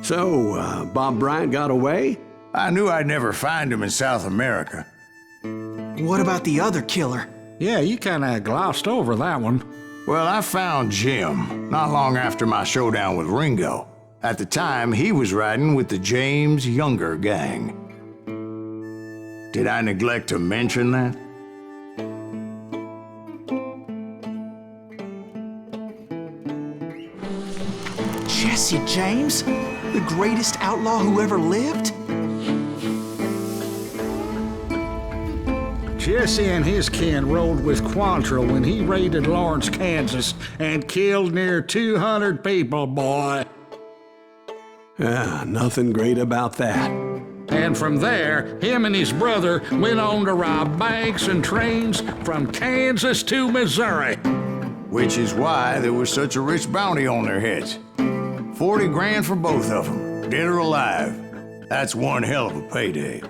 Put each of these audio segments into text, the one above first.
So, Bob Bryant got away? I knew I'd never find him in South America. What about the other killer? Yeah, you kinda glossed over that one. Well, I found Jim not long after my showdown with Ringo. At the time, he was riding with the James Younger gang. Did I neglect to mention that? Jesse James? The greatest outlaw who ever lived? Jesse and his kin rode with Quantrill when he raided Lawrence, Kansas, and killed near 200 people, boy. Nothing great about that. And from there, him and his brother went on to rob banks and trains from Kansas to Missouri. Which is why there was such a rich bounty on their heads. 40 grand for both of them, dead or alive. That's one hell of a payday.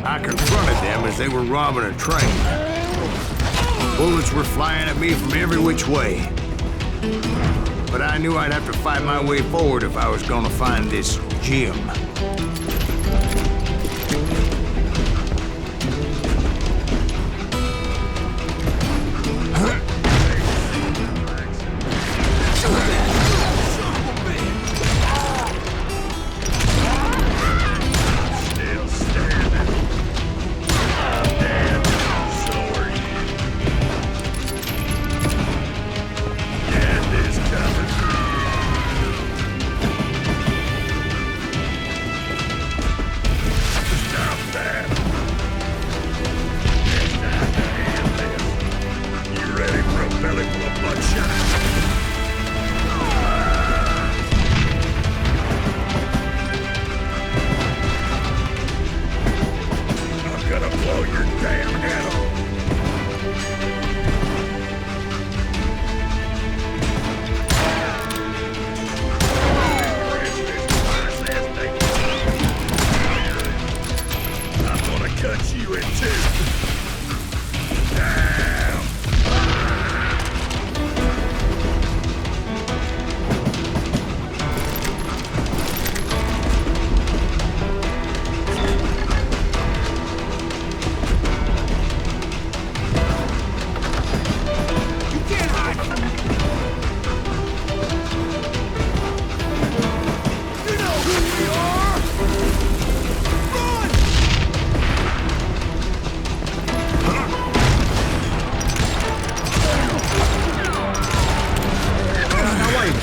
I confronted them as they were robbing a train. Bullets were flying at me from every which way. But I knew I'd have to fight my way forward if I was gonna find this Jim.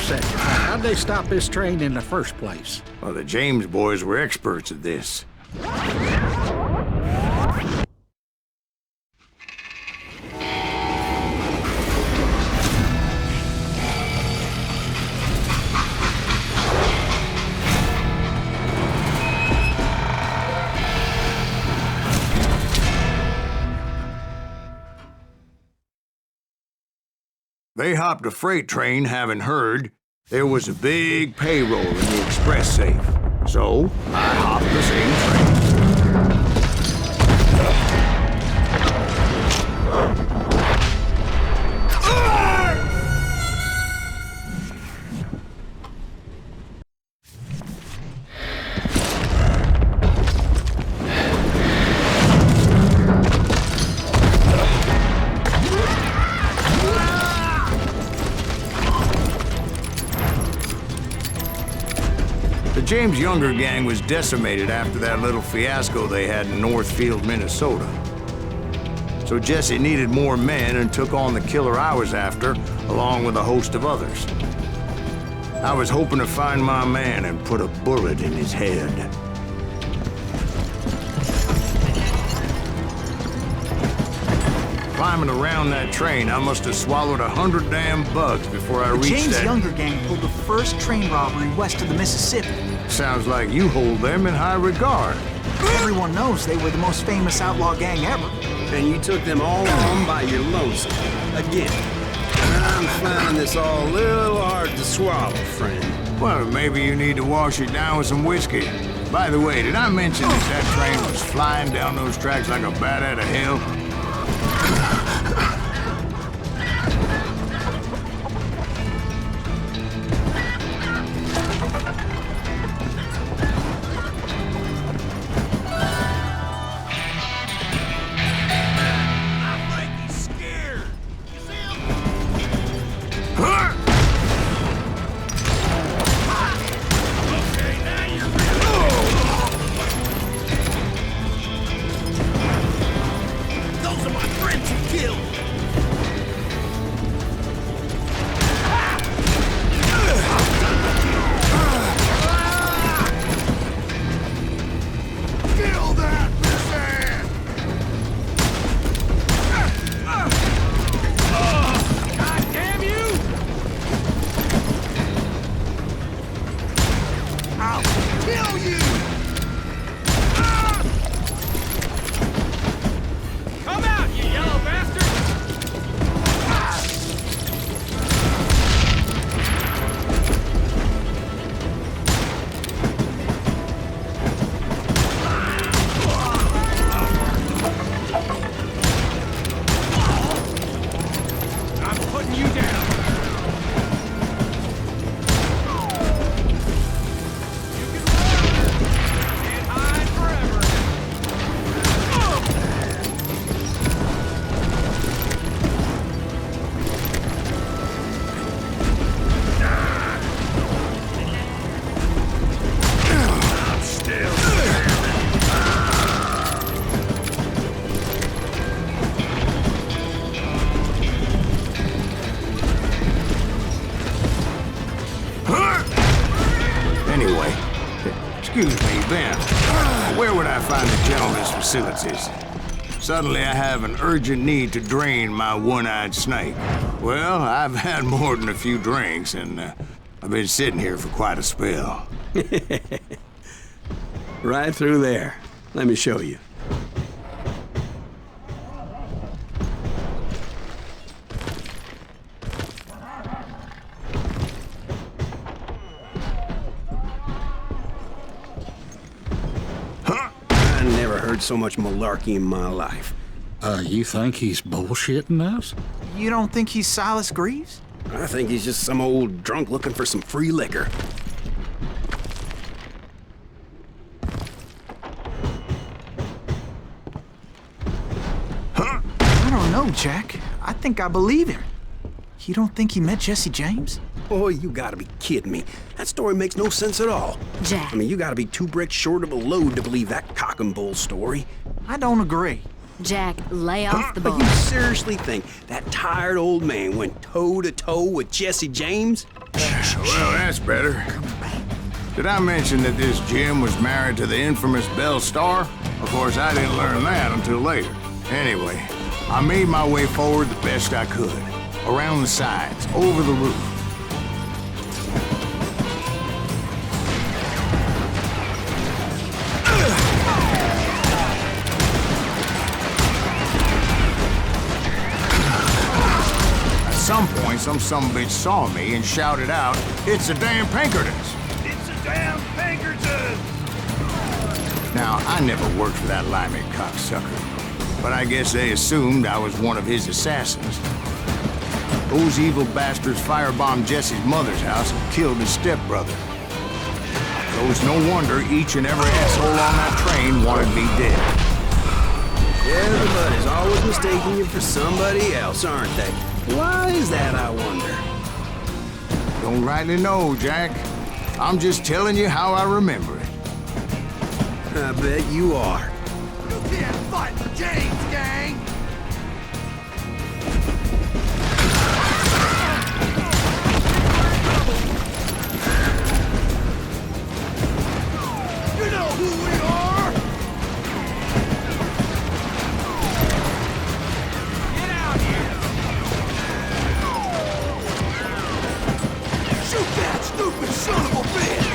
How'd they stop this train in the first place? Well, the James boys were experts at this. They hopped a freight train, having heard there was a big payroll in the express safe. So, I hopped the same train. The James Younger gang was decimated after that little fiasco they had in Northfield, Minnesota. So Jesse needed more men and took on the killer I was after, along with a host of others. I was hoping to find my man and put a bullet in his head. Climbing around that train, I must have swallowed 100 damn bugs before I reached James that... Younger gang pulled the first train robbery west of the Mississippi. Sounds like you hold them in high regard. Everyone knows they were the most famous outlaw gang ever. And you took them all on by your lonesome. Again. I'm finding this all a little hard to swallow, friend. Well, maybe you need to wash it down with some whiskey. By the way, did I mention that train was flying down those tracks like a bat out of hell? Excuse me, Ben. Where would I find the gentleman's facilities? Suddenly I have an urgent need to drain my one-eyed snake. Well, I've had more than a few drinks, and I've been sitting here for quite a spell. Right through there. Let me show you. I never heard so much malarkey in my life. You think he's bullshitting us? You don't think he's Silas Greaves? I think he's just some old drunk looking for some free liquor. I don't know, Jack. I think I believe him. You don't think he met Jesse James? Oh, you gotta be kidding me. That story makes no sense at all. Jack. I mean, you gotta be 2 bricks short of a load to believe that cock and bull story. I don't agree. Jack, lay off the But ball. you seriously think that tired old man went toe-to-toe with Jesse James? Well, that's better. Did I mention that this Jim was married to the infamous Belle Starr? Of course, I didn't learn that until later. Anyway, I made my way forward the best I could. Around the sides, over the roof. At some point, some sumbitch saw me and shouted out, "It's the damn Pinkertons!" It's the damn Pinkertons! Now, I never worked for that limey cocksucker, but I guess they assumed I was one of his assassins. Those evil bastards firebombed Jesse's mother's house and killed his stepbrother. So it's no wonder each and every asshole on that train wanted me dead. Everybody's always mistaking you for somebody else, aren't they? Why is that, I wonder? Don't rightly know, Jack. I'm just telling you how I remember it. I bet you are. You can't fight the James gang! You know who we are! Get out here! Shoot that stupid son of a bitch!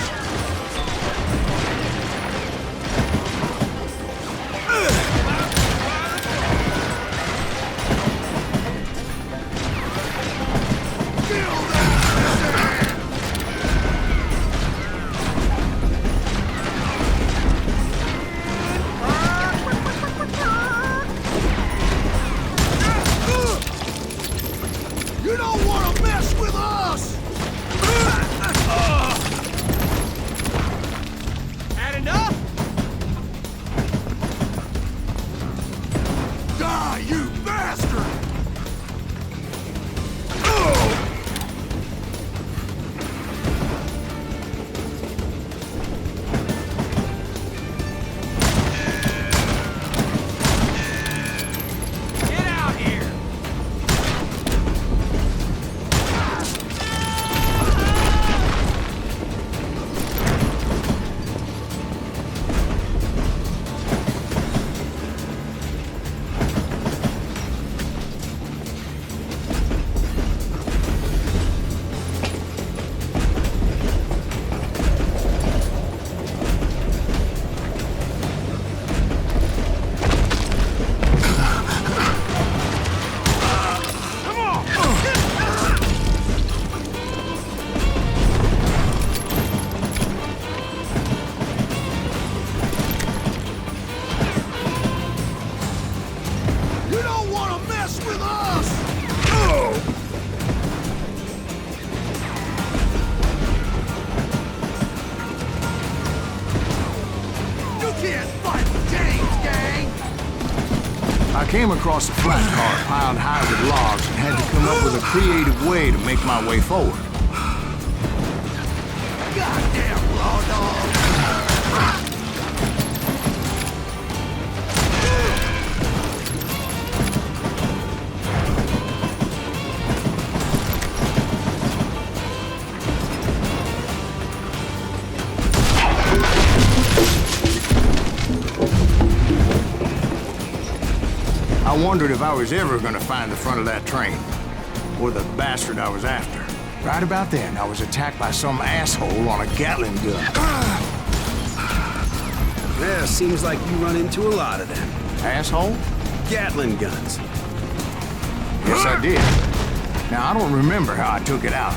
came across a flat car piled high with logs and had to come up with a creative way to make my way forward. Goddamn raw dog! I wondered if I was ever gonna find the front of that train, or the bastard I was after. Right about then, I was attacked by some asshole on a Gatling gun. Yeah, seems like you run into a lot of them. Asshole? Gatling guns. Yes, I did. Now, I don't remember how I took it out.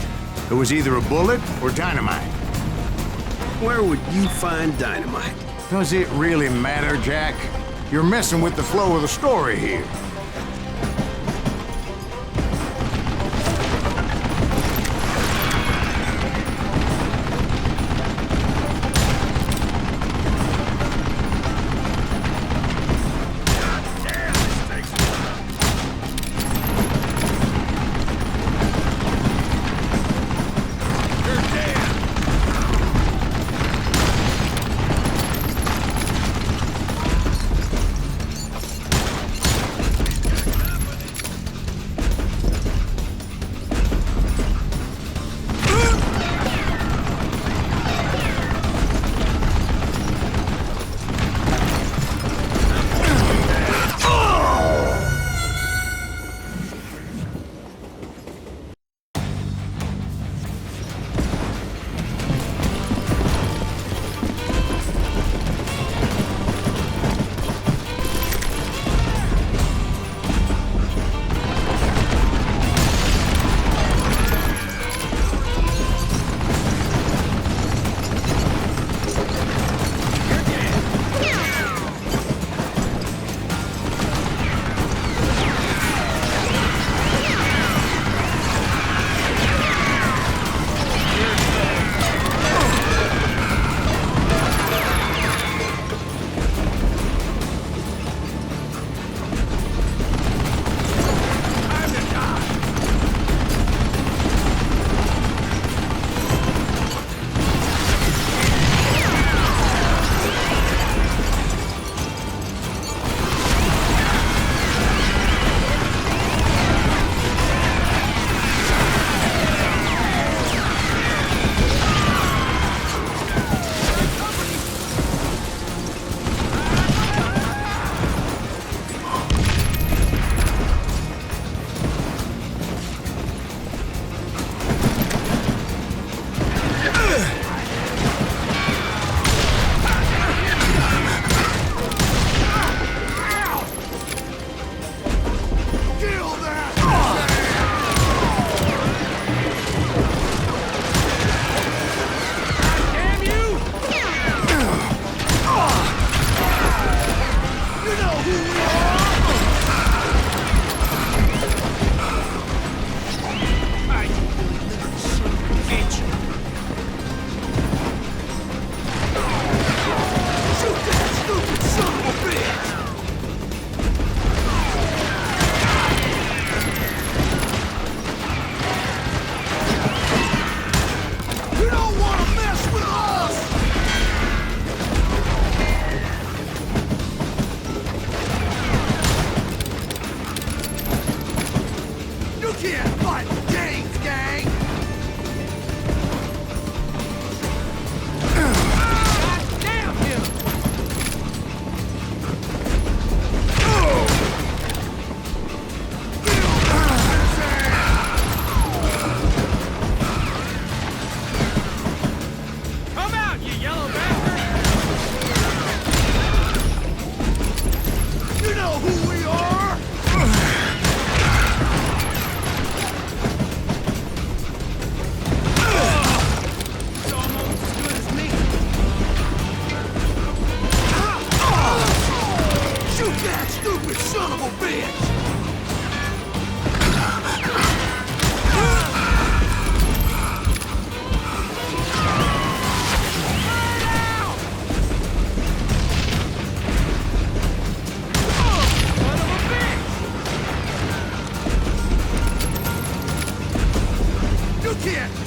It was either a bullet or dynamite. Where would you find dynamite? Does it really matter, Jack? You're messing with the flow of the story here.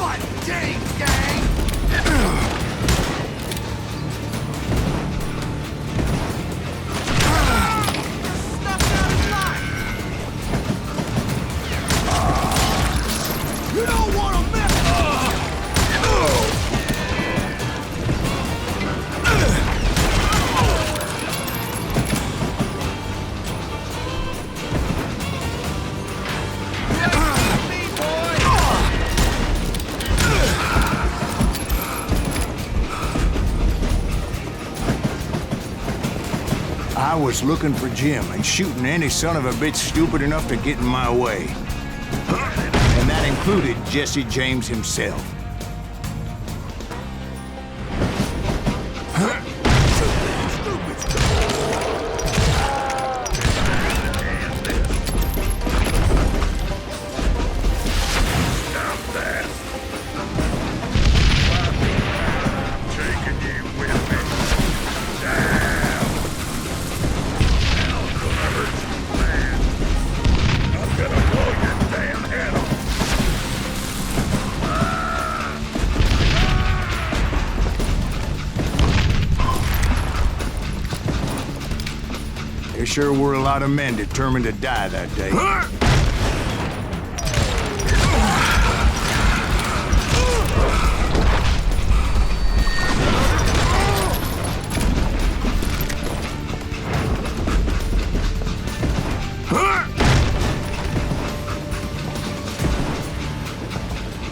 Fight James, gang! You don't want to mess. I was looking for Jim and shooting any son of a bitch stupid enough to get in my way. And that included Jesse James himself. There sure were a lot of men determined to die that day.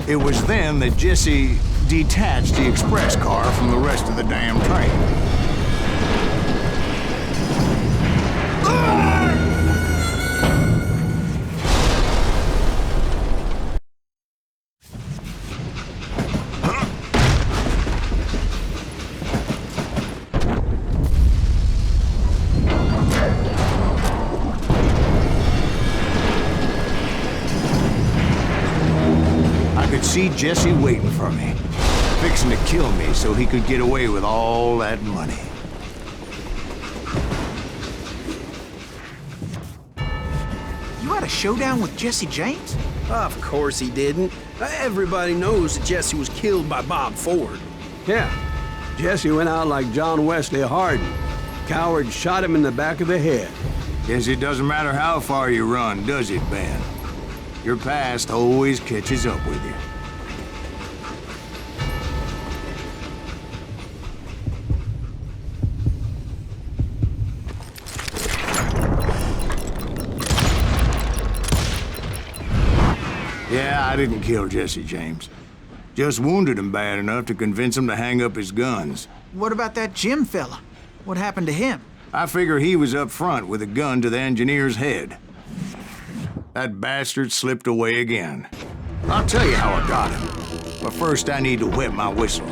It was then that Jesse detached the express car from the rest of the damn train. I could see Jesse waiting for me, fixing to kill me so he could get away with all that money. You had a showdown with Jesse James? Of course he didn't. Everybody knows that Jesse was killed by Bob Ford. Yeah, Jesse went out like John Wesley Hardin. Coward shot him in the back of the head. Guess it doesn't matter how far you run, does it, Ben? Your past always catches up with you. Yeah, I didn't kill Jesse James. Just wounded him bad enough to convince him to hang up his guns. What about that Jim fella? What happened to him? I figure he was up front with a gun to the engineer's head. That bastard slipped away again. I'll tell you how I got him. But first I need to wet my whistle.